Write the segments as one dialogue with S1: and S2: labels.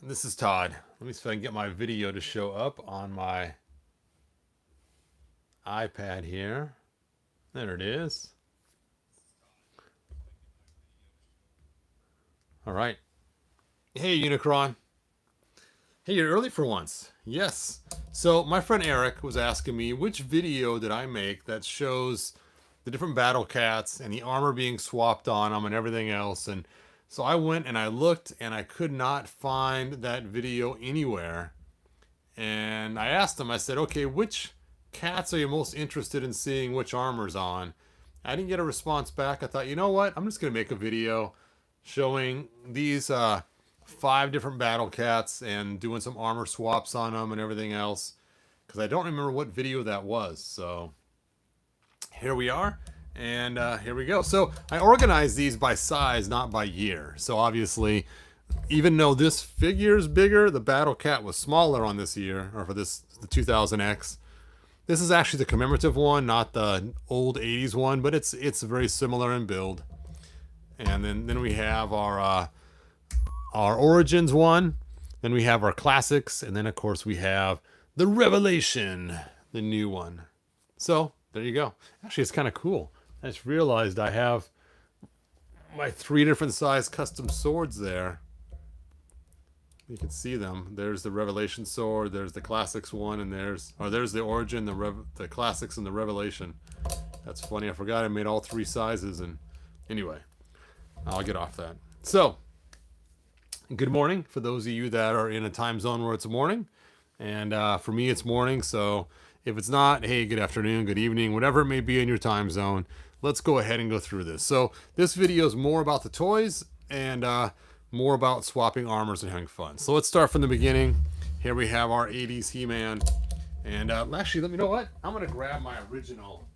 S1: This is Todd. Let me see if I can get my video to show up on my iPad here. There it is. All right. Hey, Unicron. Hey, you're early for once. Yes. So my friend Erik was asking me which video did I make that shows the different battle cats and the armor being swapped on them and everything else. And so I went and I looked and I could not find that video anywhere. And I asked him, I said, okay, which cats are you most interested in seeing which armor's on? I didn't get a response back. I thought, you know what? I'm just going to make a video showing these 5 different battle cats and doing some armor swaps on them and everything else. Because I don't remember what video that was. So here we are. And here we go. So I organized these by size, not by year. So obviously, even though this figure is bigger, the battle cat was smaller on this year, or for this, the 2000X. This is actually the commemorative one, not the old 80s one, but it's very similar in build. And then we have our Origins one. Then we have our Classics. And then, of course, we have the Revelation, the new one. So there you go. Actually, it's kind of cool. I just realized I have my 3 different size custom swords there. You can see them. There's the Revelation sword. There's the Classics one, and there's the Origin, the Classics, and the Revelation. That's funny. I forgot I made all 3 sizes. And anyway, I'll get off that. So, good morning for those of you that are in a time zone where it's morning, and for me it's morning. So if it's not, hey, good afternoon, good evening, whatever it may be in your time zone. Let's go ahead and go through this. So this video is more about the toys and more about swapping armors and having fun. So let's start from the beginning. Here we have our 80s He-Man. And actually, let me know what? I'm going to grab my original.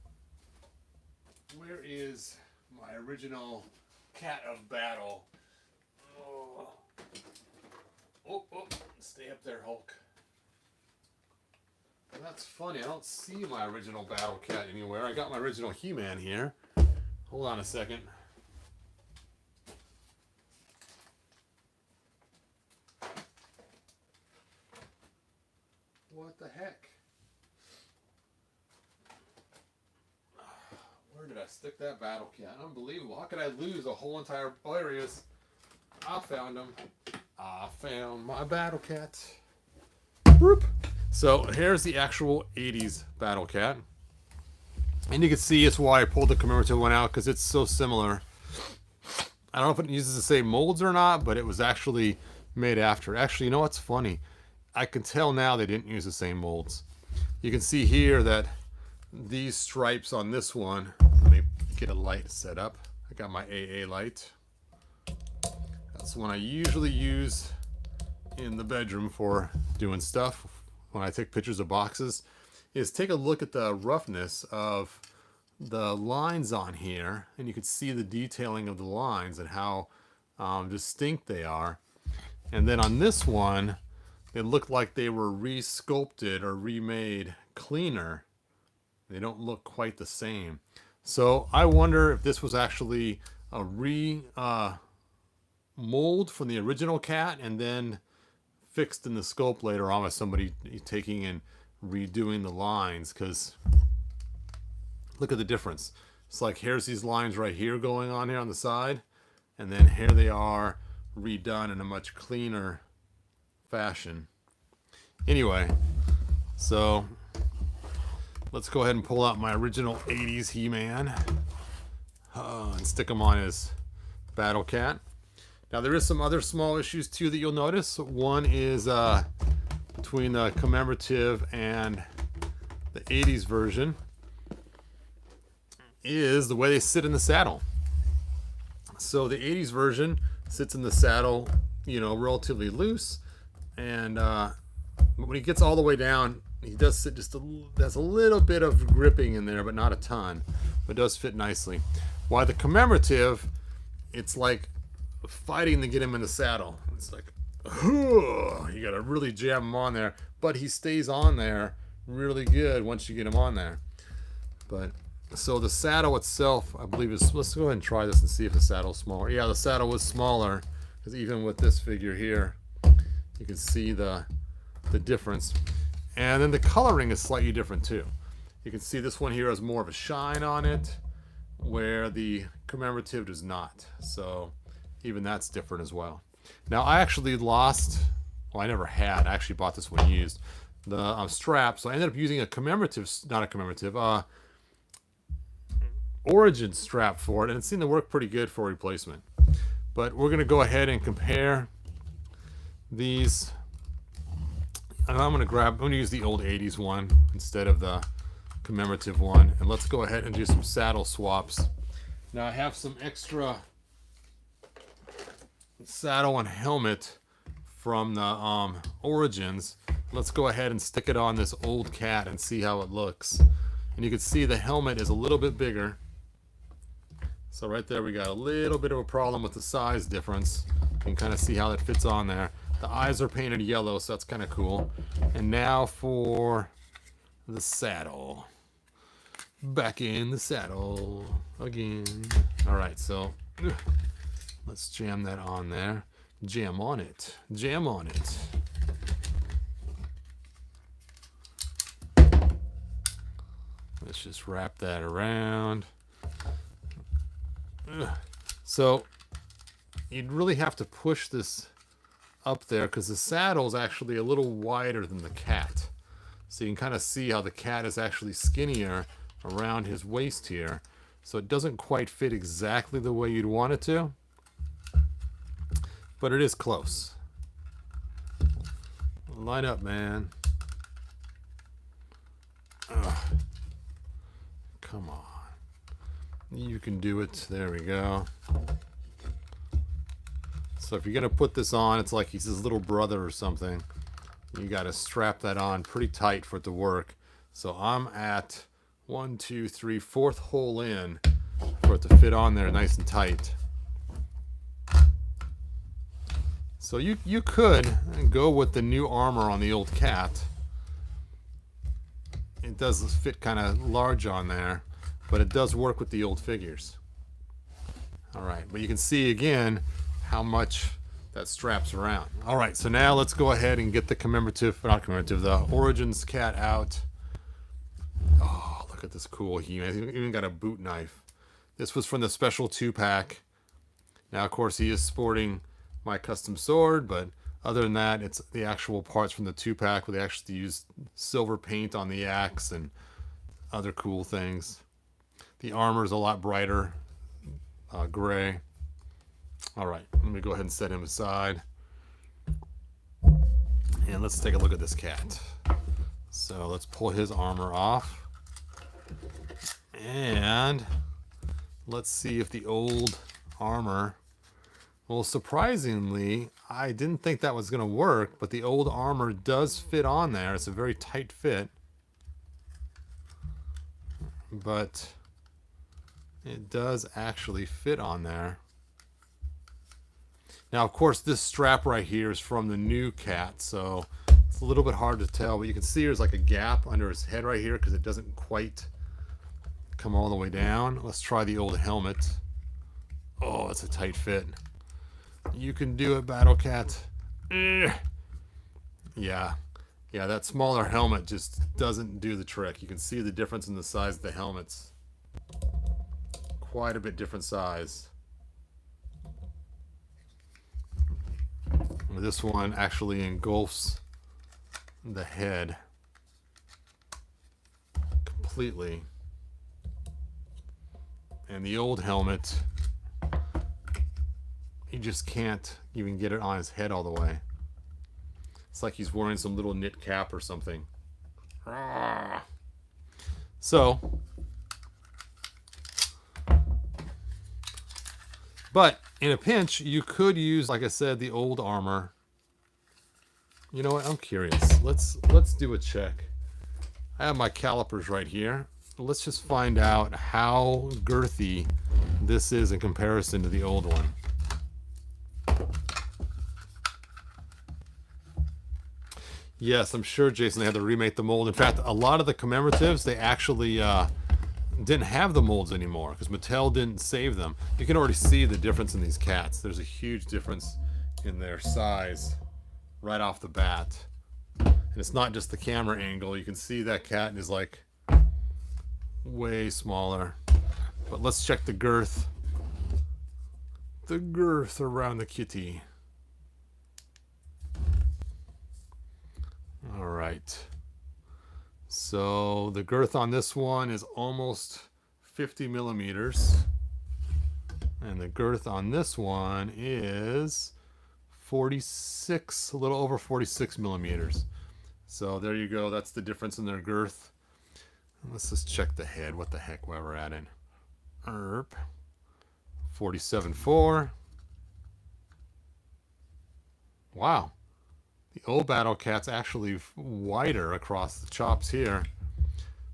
S1: Where is my original Cat of Battle? Oh, stay up there, Hulk. That's funny. I don't see my original Battle Cat anywhere. I got my original He-Man here. Hold on a second. What the heck? Where did I stick that Battle Cat? Unbelievable. How could I lose a whole entire... Oh, there he is. I found him. I found my Battle Cat. Boop. So here's the actual 80s Battle Cat. And you can see it's why I pulled the commemorative one out, because it's so similar. I don't know if it uses the same molds or not, but it was actually made after. Actually, you know what's funny? I can tell now they didn't use the same molds. You can see here that these stripes on this one, let me get a light set up. I got my AA light. That's the one I usually use in the bedroom for doing stuff when I take pictures of boxes, is take a look at the roughness of the lines on here, and you can see the detailing of the lines and how distinct they are. And then on this one, they look like they were re-sculpted or remade cleaner. They don't look quite the same. So I wonder if this was actually a mold from the original cat and then fixed in the sculpt later on by somebody taking and redoing the lines, because look at the difference. It's like here's these lines right here going on here on the side, and then here they are redone in a much cleaner fashion. Anyway, so let's go ahead and pull out my original 80s He-Man and stick him on his Battle Cat. Now there is some other small issues too that you'll notice. One is between the commemorative and the 80s version is the way they sit in the saddle. So the 80s version sits in the saddle, you know, relatively loose, and when he gets all the way down, he does sit just there's a little bit of gripping in there, but not a ton, but does fit nicely. While the commemorative, it's like fighting to get him in the saddle. It's like, you gotta really jam him on there, but he stays on there really good once you get him on there. But so the saddle itself, I believe, is, let's go ahead and try this and see if the saddle's smaller. Yeah, the saddle was smaller, because even with this figure here, You can see the difference. And then the coloring is slightly different too. You can see this one here has more of a shine on it, where the commemorative does not. So even that's different as well. Now I actually lost, well, I never had, I actually bought this one used, the strap. So I ended up using a commemorative, not a commemorative, origin strap for it, and it seemed to work pretty good for replacement. But we're going to go ahead and compare these. And I'm going to use the old 80s one instead of the commemorative one. And let's go ahead and do some saddle swaps. Now I have some extra saddle and helmet from the Origins. Let's go ahead and stick it on this old cat and see how it looks. And you can see the helmet is a little bit bigger. So right there we got a little bit of a problem with the size difference. You can kind of see how that fits on there. The eyes are painted yellow, so that's kind of cool. And now for the saddle. Back in the saddle again. All right, so let's jam that on there. Jam on it. Jam on it. Let's just wrap that around. So you'd really have to push this up there because the saddle is actually a little wider than the cat. So you can kind of see how the cat is actually skinnier around his waist here. So it doesn't quite fit exactly the way you'd want it to. But it is close. Line up, man. Ugh. Come on. You can do it. There we go. So if you're going to put this on, it's like he's his little brother or something. You got to strap that on pretty tight for it to work. So I'm at 1, 2, 3, 4th hole in for it to fit on there nice and tight. So you could go with the new armor on the old cat. It does fit kind of large on there, but it does work with the old figures. All right, but you can see again how much that straps around. All right, so now let's go ahead and get the commemorative, not commemorative, the Origins cat out. Oh, look at this cool He-Man. He's even got a boot knife. This was from the special 2-pack. Now, of course, he is sporting my custom sword, but other than that, it's the actual parts from the 2-pack where they actually use silver paint on the axe and other cool things. The armor is a lot brighter, gray. All right, let me go ahead and set him aside. And let's take a look at this cat. So let's pull his armor off. And let's see if the old armor... Well, surprisingly, I didn't think that was going to work, but the old armor does fit on there. It's a very tight fit. But it does actually fit on there. Now, of course, this strap right here is from the new cat, so it's a little bit hard to tell, but you can see there's like a gap under his head right here because it doesn't quite come all the way down. Let's try the old helmet. Oh, it's a tight fit. You can do it, Battle Cat. Yeah, that smaller helmet just doesn't do the trick. You can see the difference in the size of the helmets. Quite a bit different size. This one actually engulfs the head completely. And the old helmet, you just can't even get it on his head all the way. It's like he's wearing some little knit cap or something. So, but in a pinch, you could use, like I said, the old armor. You know what? I'm curious. Let's do a check. I have my calipers right here. Let's just find out how girthy this is in comparison to the old one. Yes, I'm sure, Jason, they had to remake the mold. In fact, a lot of the commemoratives, they actually didn't have the molds anymore because Mattel didn't save them. You can already see the difference in these cats. There's a huge difference in their size right off the bat. And it's not just the camera angle. You can see that cat is like way smaller. But let's check the girth. The girth around the kitty. All right. So the girth on this one is almost 50 millimeters. And the girth on this one is 46, a little over 46 millimeters. So there you go. That's the difference in their girth. Let's just check the head. What the heck, where we're at in. 47.4. Wow. The old battle cat's actually wider across the chops here.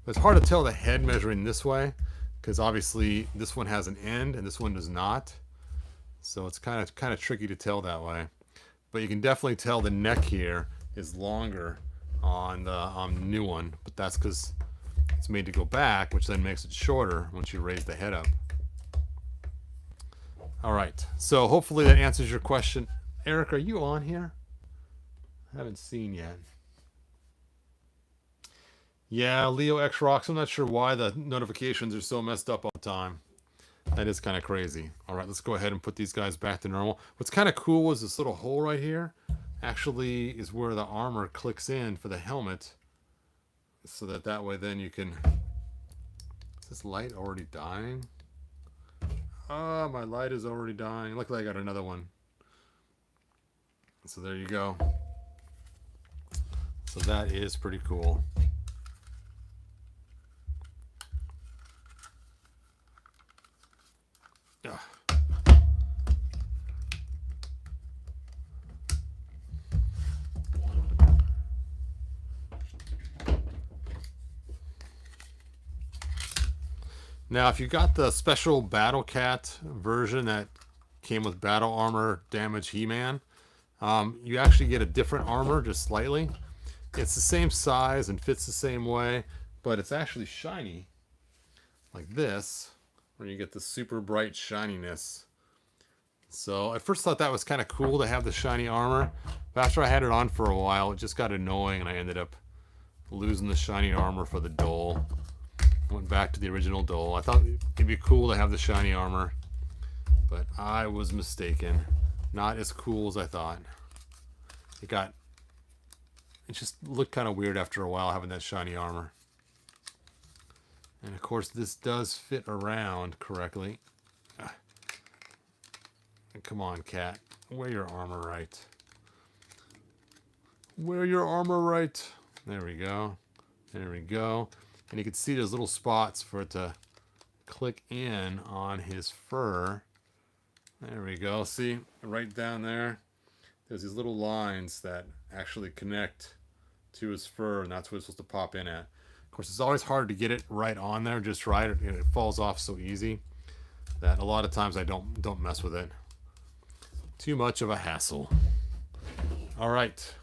S1: But it's hard to tell the head measuring this way, because obviously this one has an end and this one does not. So it's kind of tricky to tell that way. But you can definitely tell the neck here is longer on the new one, but that's because it's made to go back, which then makes it shorter once you raise the head up. All right, so hopefully that answers your question. Eric, are you on here? I haven't seen yet. Yeah, Leo X Rocks. I'm not sure why the notifications are so messed up all the time. That is kind of crazy. All right, let's go ahead and put these guys back to normal. What's kind of cool is this little hole right here actually is where the armor clicks in for the helmet. So that way then you can... Is this light already dying? Oh, my light is already dying. Luckily I got another one. So there you go. So that is pretty cool. Ugh. Now, if you got the special Battle Cat version that came with battle armor damage He-Man, you actually get a different armor, just slightly. It's the same size and fits the same way, but it's actually shiny, like this, where you get the super bright shininess. So I first thought that was kind of cool to have the shiny armor, but after I had it on for a while, it just got annoying, and I ended up losing the shiny armor for the Dole. Went back to the original Dole. I thought it'd be cool to have the shiny armor, but I was mistaken. Not as cool as I thought. It just looked kind of weird after a while having that shiny armor. And of course this does fit around correctly. Come on, cat. Wear your armor right. Wear your armor right. There we go. There we go. And you can see there's little spots for it to click in on his fur. There we go. See, right down there, there's these little lines that actually connect to his fur, and that's what it's supposed to pop in at. Of course, it's always hard to get it right on there, just right. It falls off so easy that a lot of times I don't mess with it. Too much of a hassle. All right,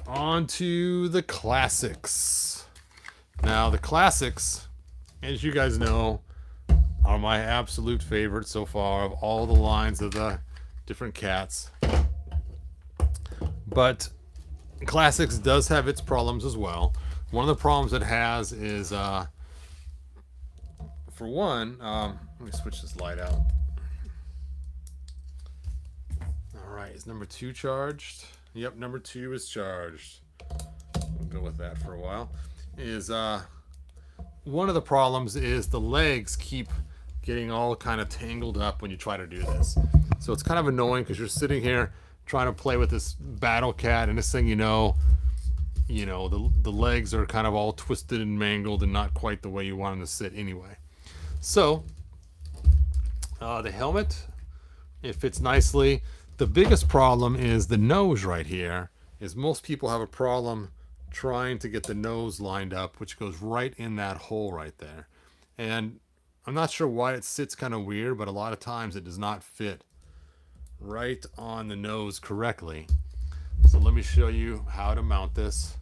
S1: on to the classics. Now, the classics, as you guys know, are my absolute favorite so far of all the lines of the different cats. But classics does have its problems as well. One of the problems it has is, for one, let me switch this light out. All right, is number 2 charged? Yep, number 2 is charged. We'll go with that for a while. One of the problems is the legs keep getting all kind of tangled up when you try to do this. So it's kind of annoying because you're sitting here trying to play with this battle cat, and this thing, the legs are kind of all twisted and mangled and not quite the way you want them to sit anyway. So the helmet, it fits nicely. The biggest problem is the nose right here. Is most people have a problem trying to get the nose lined up, which goes right in that hole right there. And I'm not sure why it sits kind of weird, but a lot of times it does not fit right on the nose correctly. So let me show you how to mount this.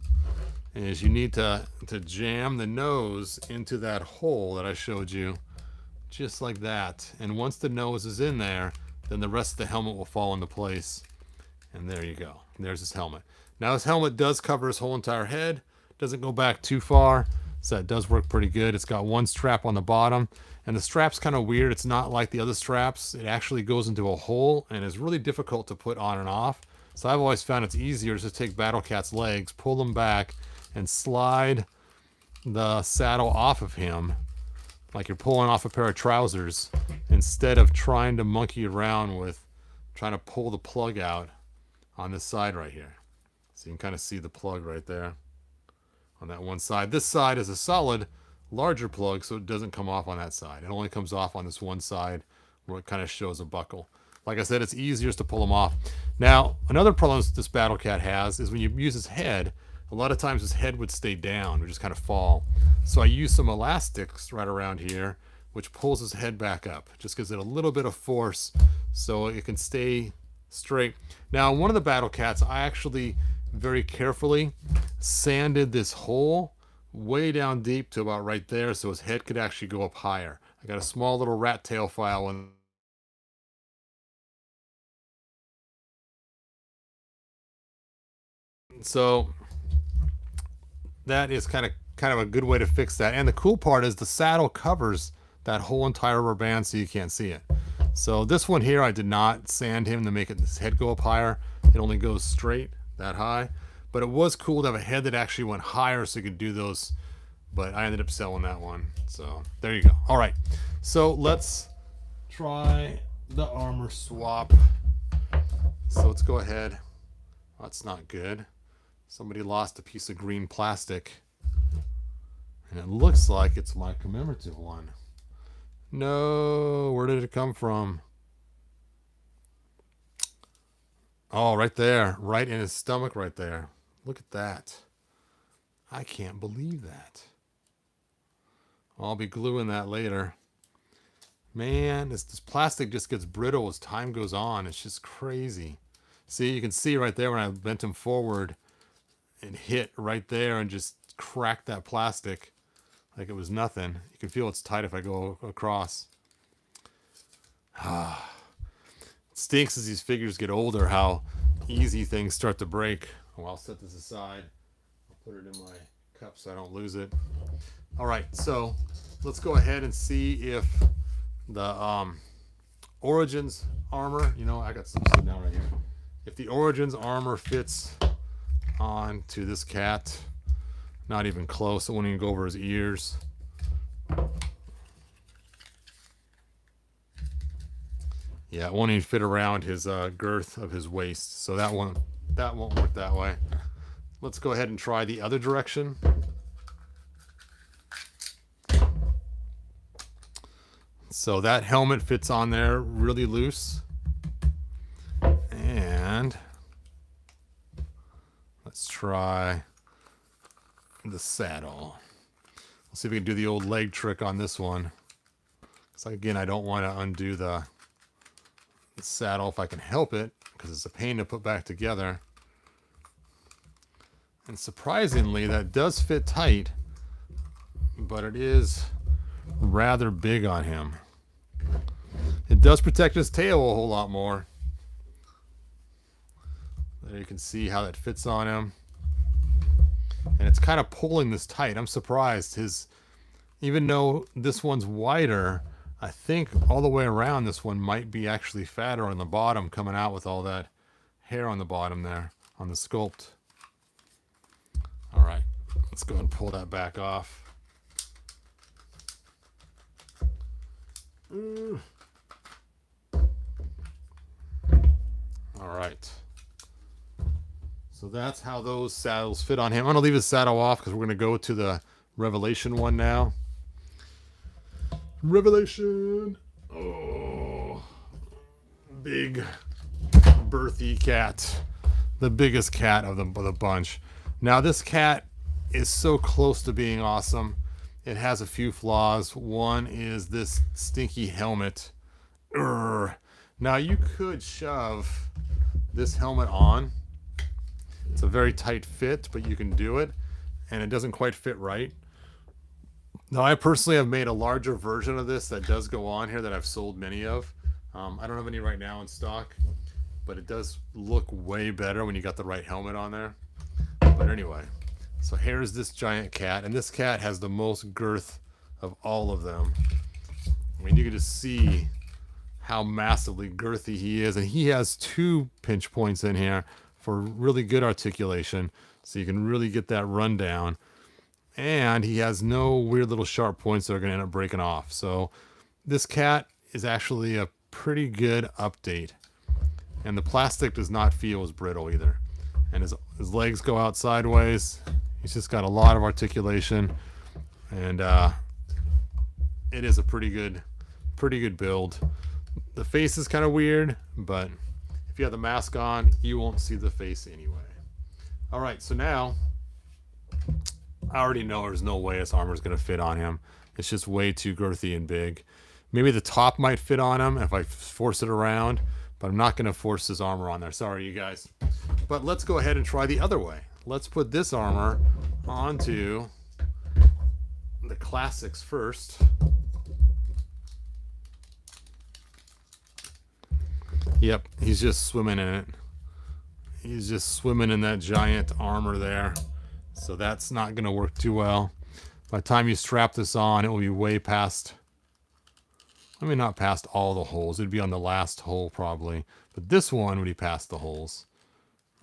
S1: Is you need to jam the nose into that hole that I showed you, just like that. And once the nose is in there, then the rest of the helmet will fall into place. And there you go. And there's his helmet. Now his helmet does cover his whole entire head. Doesn't go back too far. So that does work pretty good. It's got one strap on the bottom. And the strap's kind of weird. It's not like the other straps. It actually goes into a hole and is really difficult to put on and off. So I've always found it's easier to just take Battle Cat's legs, pull them back, and slide the saddle off of him like you're pulling off a pair of trousers, instead of trying to monkey around with trying to pull the plug out on this side right here. So you can kind of see the plug right there on that one side. This side is a solid, larger plug, so it doesn't come off on that side. It only comes off on this one side where it kind of shows a buckle. Like I said, it's easier to pull them off. Now, another problem this Battle Cat has is when you use his head, a lot of times his head would stay down or just kind of fall. So I use some elastics right around here, which pulls his head back up. Just gives it a little bit of force so it can stay straight. Now, one of the Battle Cats, I actually very carefully sanded this hole way down deep to about right there so his head could actually go up higher. I got a small little rat tail file and so that is kind of a good way to fix that. And the cool part is the saddle covers that whole entire rubber band so you can't see it. So this one here, I did not sand him to make his head go up higher. It only goes straight that high. But it was cool to have a head that actually went higher so you could do those. But I ended up selling that one. So there you go. All right. So let's try the armor swap. So let's go ahead. Oh, that's not good. Somebody lost a piece of green plastic. And it looks like it's my commemorative one. No, where did it come from? Oh, right there. Right in his stomach right there. Look at that. I can't believe that. I'll be gluing that later. Man, this plastic just gets brittle as time goes on. It's just crazy. See, you can see right there when I bent him forward, it hit right there and just cracked that plastic like it was nothing. You can feel it's tight if I go across. It stinks as these figures get older how easy things start to break. Oh, I'll set this aside. I'll put it in my cup so I don't lose it. All right, so let's go ahead and see if the Origins armor, you know, I got some sitting down right here. If the Origins armor fits onto this cat, not even close. It won't even go over his ears. Yeah, it won't even fit around his girth of his waist. So that won't work that way. Let's go ahead and try the other direction. So that helmet fits on there really loose. And let's try the saddle. Let's see if we can do the old leg trick on this one. So again, I don't want to undo the saddle if I can help it, because it's a pain to put back together. And surprisingly, that does fit tight, but it is rather big on him. It does protect his tail a whole lot more. There you can see how that fits on him. And it's kind of pulling this tight. I'm surprised. Even though this one's wider, I think all the way around this one might be actually fatter on the bottom, coming out with all that hair on the bottom there on the sculpt. All right, let's go ahead and pull that back off. All right. So that's how those saddles fit on him. I'm going to leave his saddle off because we're going to go to the Revelation one now. Revelation. Oh, big birthy cat. The biggest cat of the bunch. Now this cat is so close to being awesome. It has a few flaws. One is this stinky helmet. Urgh. Now you could shove this helmet on. It's a very tight fit, but you can do it, and it doesn't quite fit right. Now, I personally have made a larger version of this that does go on here that I've sold many of. I don't have any right now in stock, but it does look way better when you got the right helmet on there. But anyway, so here's this giant cat, and this cat has the most girth of all of them. I mean, you can just see how massively girthy he is, and he has 2 pinch points in here for really good articulation, so you can really get that rundown. And he has no weird little sharp points that are going to end up breaking off. So this cat is actually a pretty good update. And the plastic does not feel as brittle either. And his legs go out sideways. He's just got a lot of articulation. And it is a pretty good build. The face is kind of weird, but if you have the mask on, you won't see the face anyway. All right, so now I already know there's no way this armor is going to fit on him. It's just way too girthy and big. Maybe the top might fit on him if I force it around, but I'm not going to force this armor on there. Sorry, you guys. But let's go ahead and try the other way. Let's put this armor onto the classics first. Yep, he's just swimming in it. He's just swimming in that giant armor there. So that's not going to work too well. By the time you strap this on, it will be way past... I mean, not past all the holes. It'd be on the last hole probably. But this one would be past the holes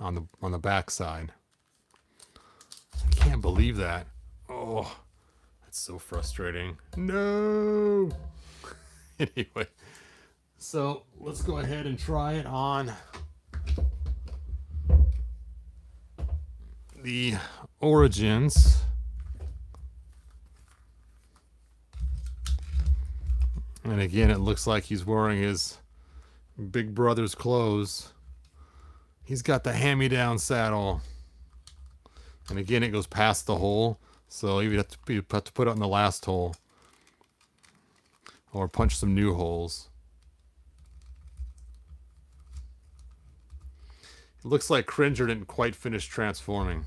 S1: on the back side. I can't believe that. Oh, that's so frustrating. No! Anyway, so let's go ahead and try it on the Origins. And again, it looks like he's wearing his big brother's clothes. He's got the hand-me-down saddle. And again, it goes past the hole. So you have to put it in the last hole. Or punch some new holes. It looks like Cringer didn't quite finish transforming.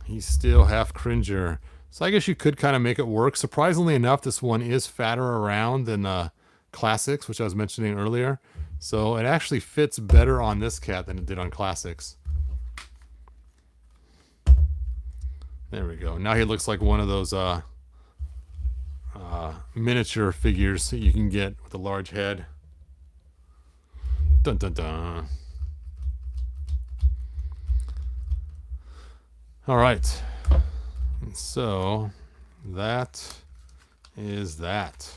S1: He's still half Cringer. So I guess you could kind of make it work. Surprisingly enough, this one is fatter around than the Classics, which I was mentioning earlier. So it actually fits better on this cat than it did on Classics. There we go. Now he looks like one of those miniature figures that you can get with a large head. Dun dun dun. All right. So that is that.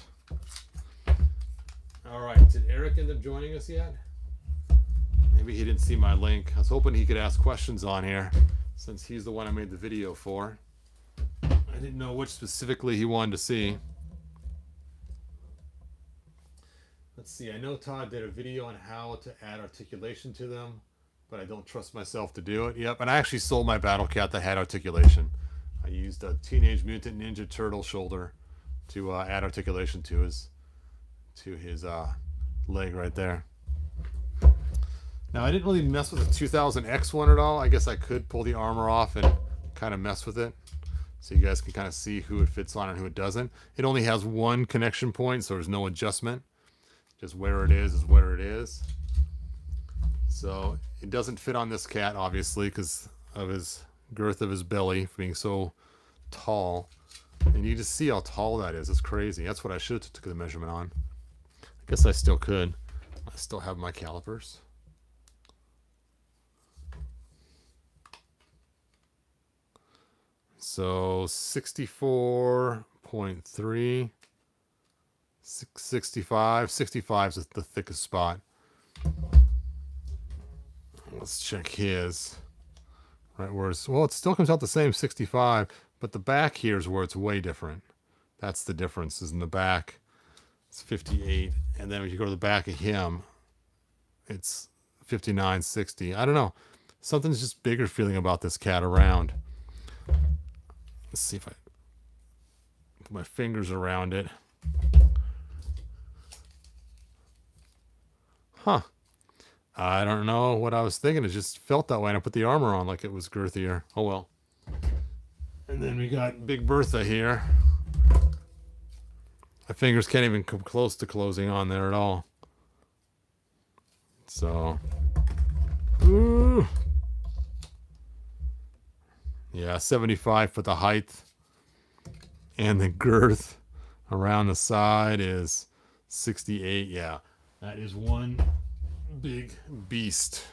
S1: All right. Did Eric end up joining us yet? Maybe he didn't see my link. I was hoping he could ask questions on here since he's the one I made the video for. I didn't know which specifically he wanted to see. Let's see. I know Todd did a video on how to add articulation to them, but I don't trust myself to do it. Yep. And I actually sold my battle cat that had articulation. I used a Teenage Mutant Ninja Turtle shoulder to add articulation to his leg right there. Now, I didn't really mess with the 2000X one at all. I guess I could pull the armor off and kind of mess with it so you guys can kind of see who it fits on and who it doesn't. It only has one connection point, so there's no adjustment. Just where it is where it is. So it doesn't fit on this cat, obviously, because of his girth of his belly being so tall. And you just see how tall that is. It's crazy. That's what I should have took the measurement on. I guess I still could. I still have my calipers. So 64.3, 65 is the thickest spot. Let's check his. Right where it's, well, it still comes out the same 65, but the back here is where it's way different. That's the difference, is in the back. It's 58, and then if you go to the back of him, it's 59, 60. I don't know. Something's just bigger feeling about this cat around. Let's see if I put my fingers around it. Huh. I don't know what I was thinking. It just felt that way, and I put the armor on like it was girthier. Oh well. And then we got Big Bertha here. My fingers can't even come close to closing on there at all. So, ooh. Yeah, 75 for the height. And the girth around the side is 68. Yeah, that is one big beast.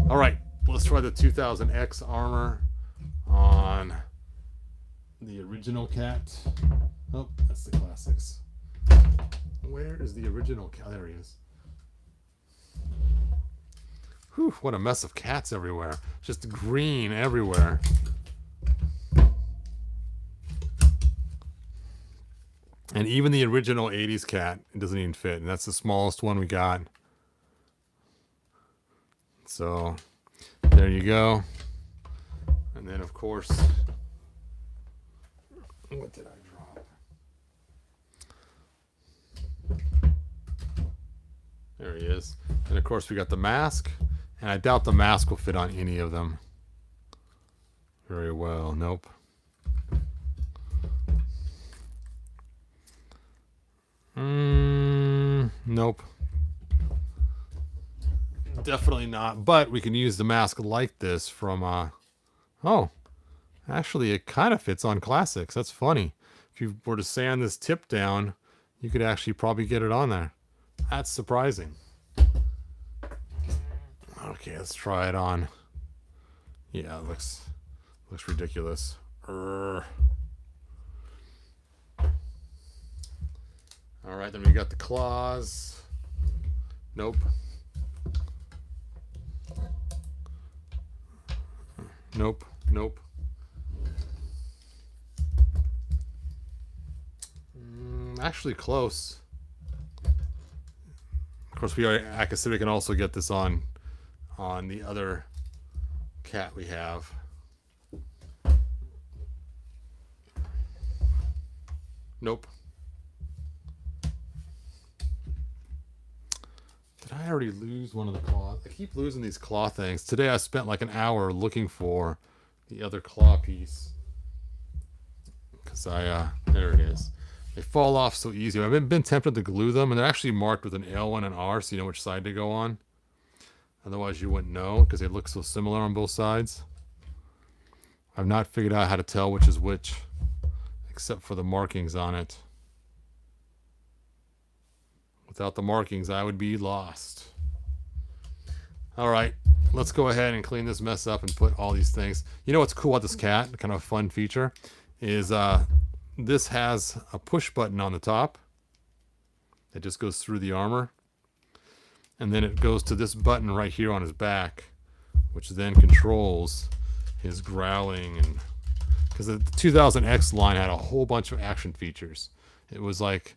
S1: All right, let's try the 2000X armor on the original cat. Oh, that's the classics. Where is the original cat? There he is. Whew, what a mess of cats everywhere. Just green everywhere. And even the original 80s cat, it doesn't even fit. And that's the smallest one we got. So, there you go. And then, of course, what did I drop? There he is. And, of course, we got the mask. And I doubt the mask will fit on any of them very well. Nope. Nope. Definitely not. But we can use the mask like this from, oh, actually it kind of fits on classics. That's funny. If you were to sand this tip down, you could actually probably get it on there. That's surprising. Okay, let's try it on. Yeah, it looks ridiculous. All right, then we got the claws. Nope. Nope. Nope. Actually close. Of course, I guess we can also get this on the other cat we have. Nope. Did I already lose one of the claws? I keep losing these claw things. Today I spent like an hour looking for the other claw piece. Because there it is. They fall off so easy. I've been tempted to glue them, and they're actually marked with an L and an R, so you know which side to go on. Otherwise you wouldn't know, because they look so similar on both sides. I've not figured out how to tell which is which, except for the markings on it. Without the markings, I would be lost. All right, let's go ahead and clean this mess up and put all these things. You know what's cool about this cat, kind of a fun feature, is this has a push button on the top that just goes through the armor. And then it goes to this button right here on his back, which then controls his growling. And because the 2000X line had a whole bunch of action features. It was like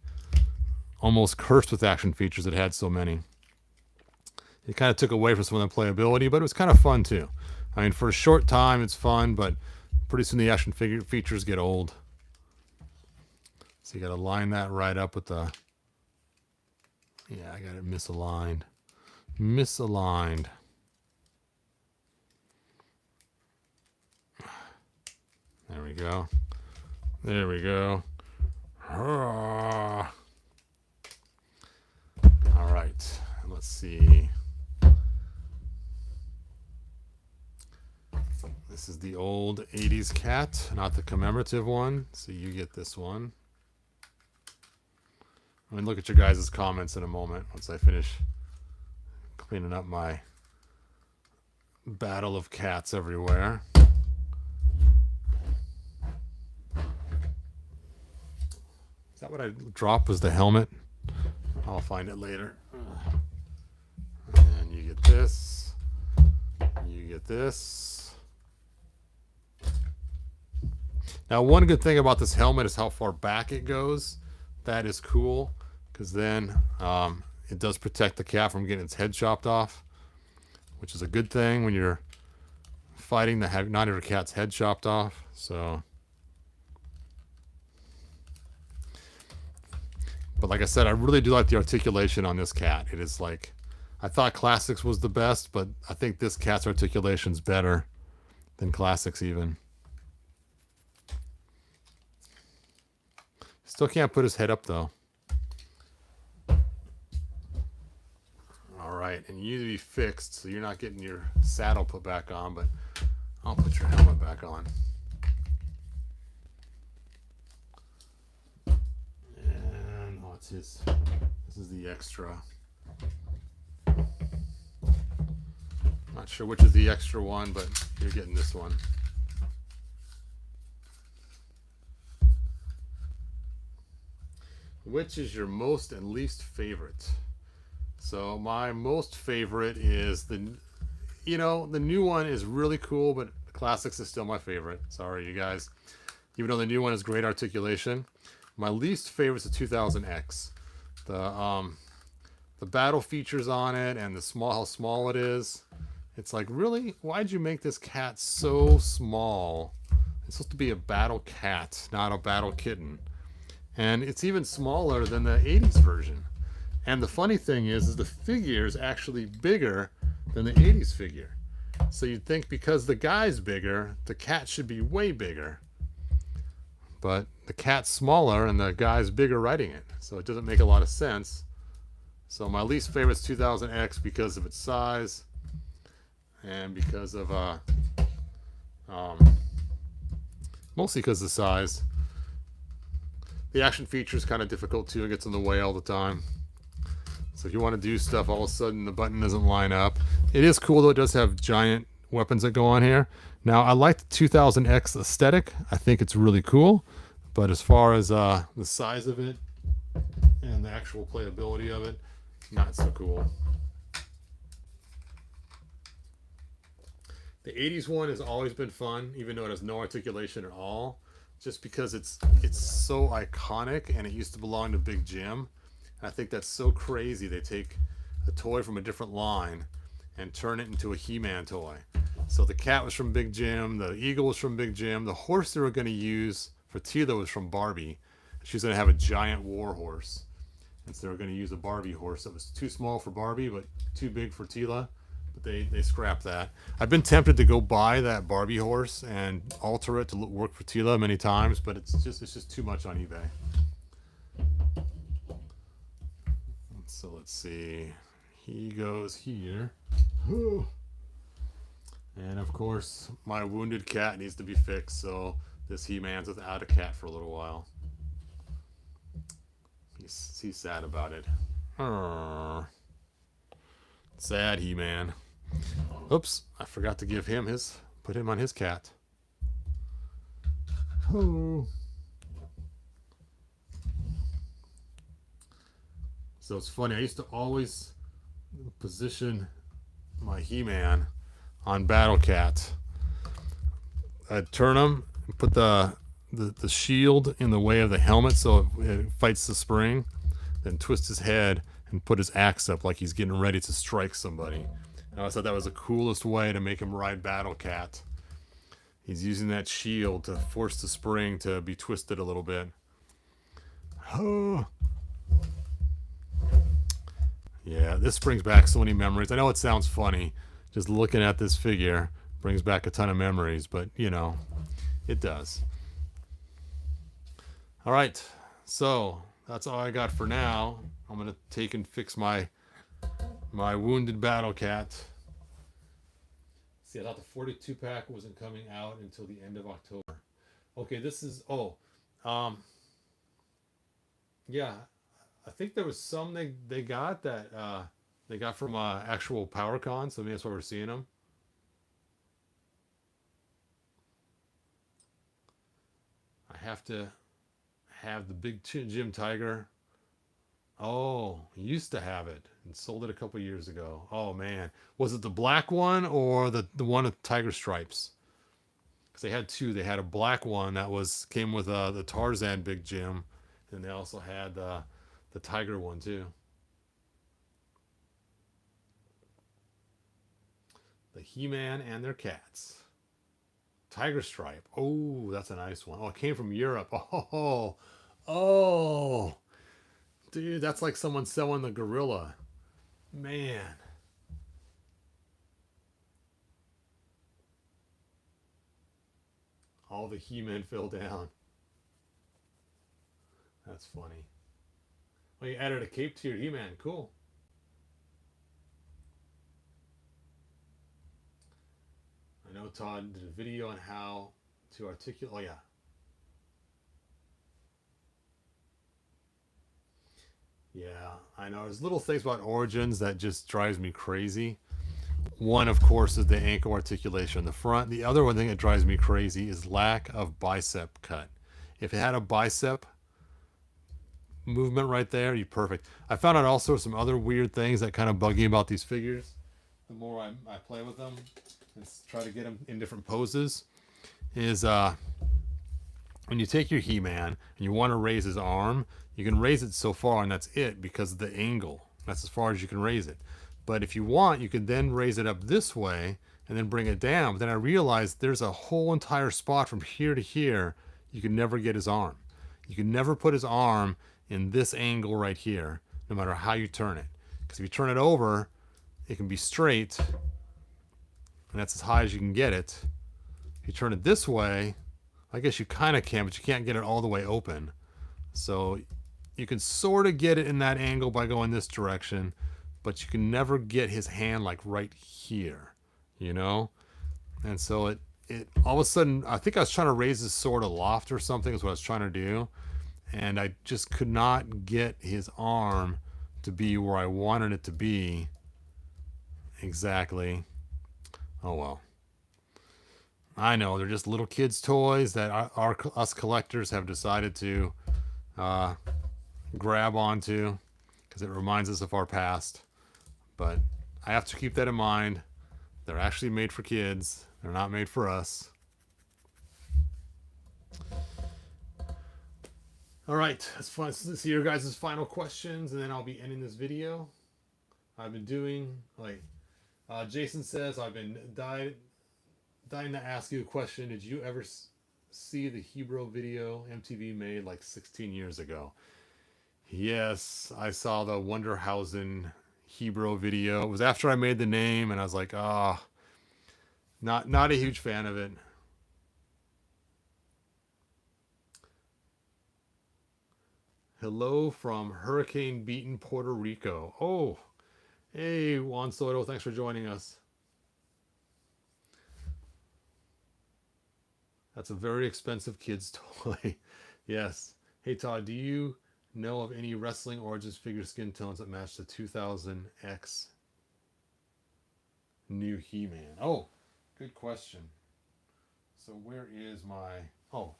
S1: almost cursed with action features. It had so many. It kind of took away from some of the playability, but it was kind of fun too. I mean, for a short time, it's fun, but pretty soon the action features get old. So you got to line that right up with the... Yeah, I got it misaligned. Misaligned. There we go. There we go. All right. Let's see. This is the old 80s cat, not the commemorative one. So you get this one. I'm going to look at your guys' comments in a moment once I finish cleaning up my battle of cats everywhere. Is that what I dropped was the helmet? I'll find it later. And you get this. You get this. Now, one good thing about this helmet is how far back it goes. That is cool, because then it does protect the cat from getting its head chopped off, which is a good thing when you're fighting to have not your cat's head chopped off. So, but like I said, I really do like the articulation on this cat. It is like, I thought Classics was the best, but I think this cat's articulation's better than Classics even. Still can't put his head up though. All right, and you need to be fixed so you're not getting your saddle put back on, but I'll put your helmet back on. And oh, it's his. This is the extra. Not sure which is the extra one, but you're getting this one. Which is your most and least favorite? So my most favorite is the new one is really cool, but the Classics is still my favorite. Sorry, you guys. Even though the new one has great articulation. My least favorite is the 2000X. The battle features on it and how small it is. It's like, really? Why'd you make this cat so small? It's supposed to be a battle cat, not a battle kitten. And it's even smaller than the 80s version. And the funny thing is the figure is actually bigger than the 80s figure. So you'd think because the guy's bigger, the cat should be way bigger. But the cat's smaller and the guy's bigger riding it. So it doesn't make a lot of sense. So my least favorite is 2000X because of its size and because of mostly because of the size. The action feature is kind of difficult too. It gets in the way all the time. So if you want to do stuff, all of a sudden the button doesn't line up. It is cool though. It does have giant weapons that go on here. Now I like the 2000X aesthetic. I think it's really cool. But as far as the size of it and the actual playability of it, not so cool. The 80s one has always been fun, even though it has no articulation at all. Just because it's so iconic and it used to belong to Big Jim. And I think that's so crazy. They take a toy from a different line and turn it into a He-Man toy. So the cat was from Big Jim, the eagle was from Big Jim, the horse they were going to use for Tila was from Barbie. She was going to have a giant war horse. And so they were going to use a Barbie horse that was too small for Barbie but too big for Tila. But they scrapped that. I've been tempted to go buy that Barbie horse and alter it to work for Tila many times, but it's just too much on eBay. So let's see. He goes here. And of course, my wounded cat needs to be fixed, so this He-Man's without a cat for a little while. He's sad about it. Sad He-Man. Oops, I forgot to give him put him on his cat. Oh. So it's funny, I used to always position my He-Man on Battle Cat. I'd turn him and put the shield in the way of the helmet so it fights the spring, then twist his head and put his axe up like he's getting ready to strike somebody. And I thought that was the coolest way to make him ride Battle Cat. He's using that shield to force the spring to be twisted a little bit. Oh. Yeah, this brings back so many memories. I know it sounds funny. Just looking at this figure brings back a ton of memories, but, you know, it does. All right, so that's all I got for now. I'm going to take and fix my wounded Battle Cat. See, I thought the 42 pack wasn't coming out until the end of October. Okay, this is, yeah, I think there was some they got that they got from actual PowerCon, so maybe that's why we're seeing them. I have to have the Big Jim Tiger. Oh, he used to have it and sold it a couple years ago. Oh man, was it the black one or the one with tiger stripes? Because they had two. They had a black one that came with the Tarzan Big Jim, and they also had the tiger one too. The He-Man and their cats. Tiger stripe. Oh, that's a nice one. Oh, it came from Europe. Oh. Dude, that's like someone selling the gorilla. Man. All the He-Men fell down. That's funny. Well, you added a cape to your He-Man. Cool. know Todd did a video on how to articulate. Oh, yeah. Yeah, I know. There's little things about origins that just drives me crazy. One, of course, is the ankle articulation in the front. The other one thing that drives me crazy is lack of bicep cut. If it had a bicep movement right there, you're perfect. I found out also some other weird things that kind of bug me about these figures. The more I play with them and try to get them in different poses, is when you take your He-Man and you want to raise his arm, you can raise it so far and that's it because of the angle. That's as far as you can raise it. But if you want, you can then raise it up this way and then bring it down. But then I realized there's a whole entire spot from here to here. You can never get his arm. You can never put his arm in this angle right here, no matter how you turn it. Because if you turn it over, it can be straight, and that's as high as you can get it. If you turn it this way, I guess you kind of can, but you can't get it all the way open. So you can sort of get it in that angle by going this direction, but you can never get his hand like right here, you know? And so it all of a sudden, I think I was trying to raise his sword aloft or something is what I was trying to do. And I just could not get his arm to be where I wanted it to be exactly. Oh, well. I know, they're just little kids' toys that us collectors have decided to grab onto because it reminds us of our past. But I have to keep that in mind. They're actually made for kids. They're not made for us. All right, let's see your guys' final questions, and then I'll be ending this video. I've been doing, like, Jason says, I've been dying to ask you a question. Did you ever see the Hebrew video MTV made like 16 years ago? Yes, I saw the Wonderhausen Hebrew video. It was after I made the name, and I was like, not a huge fan of it. Hello from hurricane-beaten Puerto Rico. Oh, hey, Juan Soto, thanks for joining us. That's a very expensive kid's toy. Yes. Hey, Todd, do you know of any wrestling origins figure skin tones that match the 2000X new He-Man? Oh, good question. So where is my... Oh,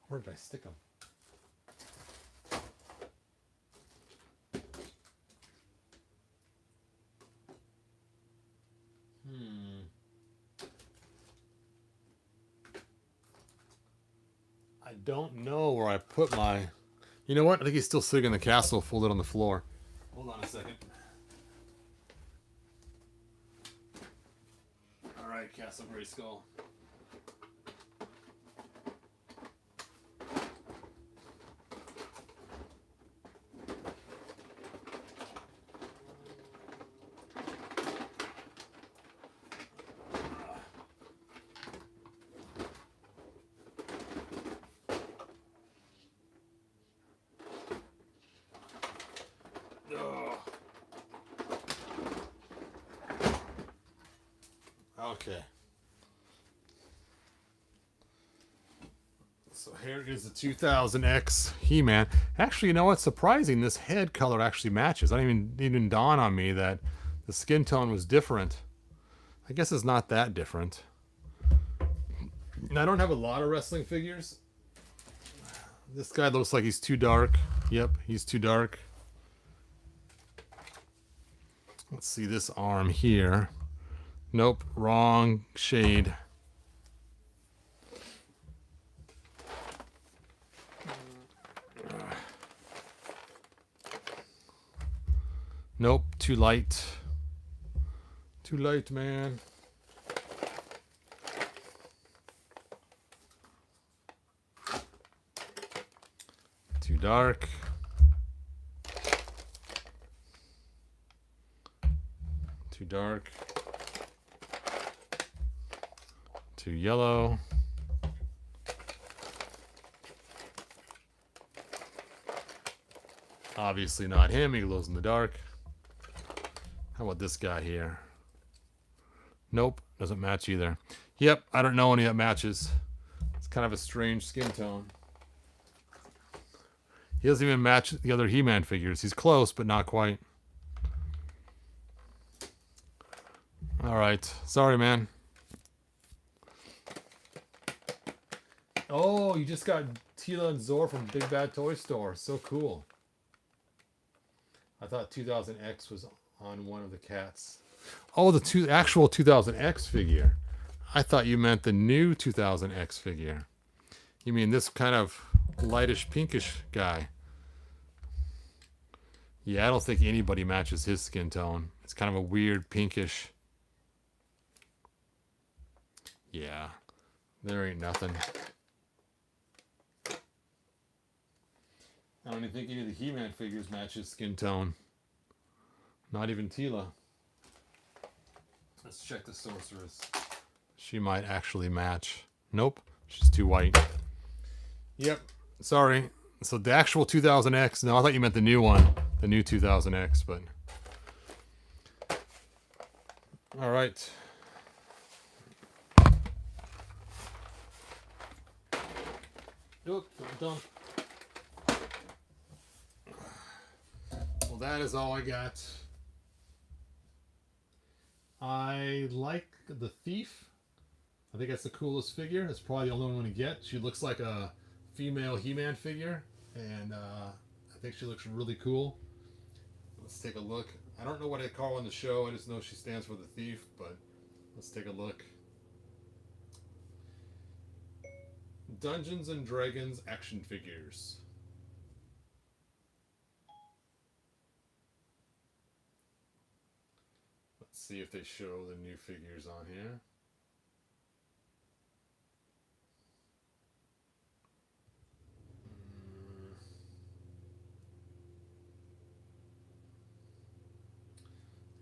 S1: where did I stick them? I don't know where I put my... You know what? I think he's still sitting in the castle folded on the floor. Hold on a second. Alright, Castle Grayskull. Okay. So here is the 2000X He-Man. Actually, you know what's surprising? This head color actually matches. I didn't even dawn on me that the skin tone was different. I guess it's not that different. And I don't have a lot of wrestling figures. This guy looks like he's too dark. Yep, he's too dark. Let's see this arm here. Nope, wrong shade. Nope, too light. Too light, man. Too dark. Too dark. Too yellow. Obviously not him, he glows in the dark. How about this guy here? Nope, Doesn't match either. Yep, I don't know any that matches. It's kind of a strange skin tone. He doesn't even match the other He-Man figures. He's close, but not quite. All right. Sorry, man. Oh, you just got Tila and Zor from Big Bad Toy Store. So cool. I thought 2000X was on one of the cats. Oh, the actual 2000X figure. I thought you meant the new 2000X figure. You mean this kind of lightish pinkish guy? Yeah, I don't think anybody matches his skin tone. It's kind of a weird pinkish. Yeah, there ain't nothing. I don't even think any of the He-Man figures match his skin tone. Not even Tila. Let's check the Sorceress. She might actually match. Nope, she's too white. Yep, sorry. So the actual 2000X, no, I thought you meant the new one. The new 2000X, but... All right. Look, done. Well, that is all I got. I like the Thief. I think that's the coolest figure. It's probably the only one to get. She looks like a female He-Man figure, and I think she looks really cool. Let's take a look. I don't know what I call her on the show. I just know she stands for the Thief, but let's take a look. Dungeons and Dragons action figures. Let's see if they show the new figures on here.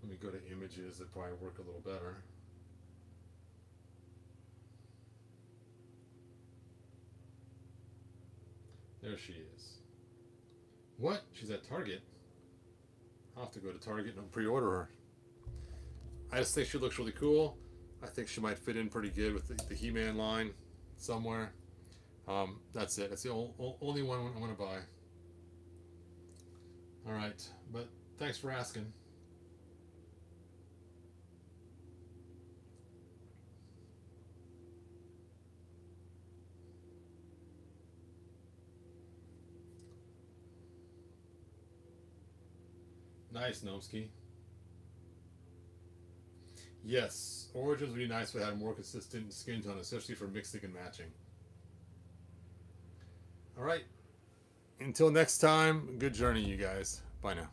S1: Let me go to images that probably work a little better. There she is. What? She's at Target? I'll have to go to Target and pre-order her. I just think she looks really cool. I think she might fit in pretty good with the He-Man line somewhere. That's it. That's the only one I'm going to buy. All right. But thanks for asking. Nice, Nomsky. Yes, Origins would be nice if it had a more consistent skin tone, especially for mixing and matching. Alright. Until next time, good journey, you guys. Bye now.